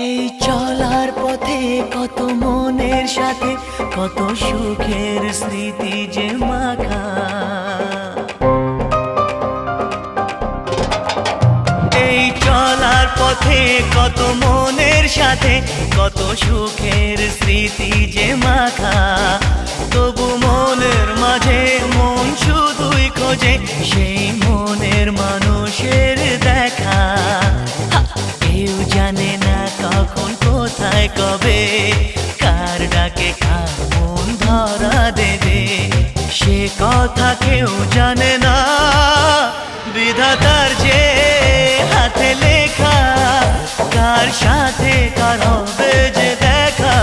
এই চলার পথে কত মনের সাথে কত সুখের স্মৃতি যে মাখা। এই চলার পথে কত মনের সাথে কত সুখের স্মৃতি যে মাখা। তবু মনের মাঝে মন শুধুই খোঁজে সেই মনের মানুষের দেখা। কেউ জানে না কখন কোথায় কবে কার ডাকে কার মন ধরা দেবে, সে কথা কেউ জানে না। বিধাতার যে হাতে লেখা কার সাথে কার হবে যে দেখা।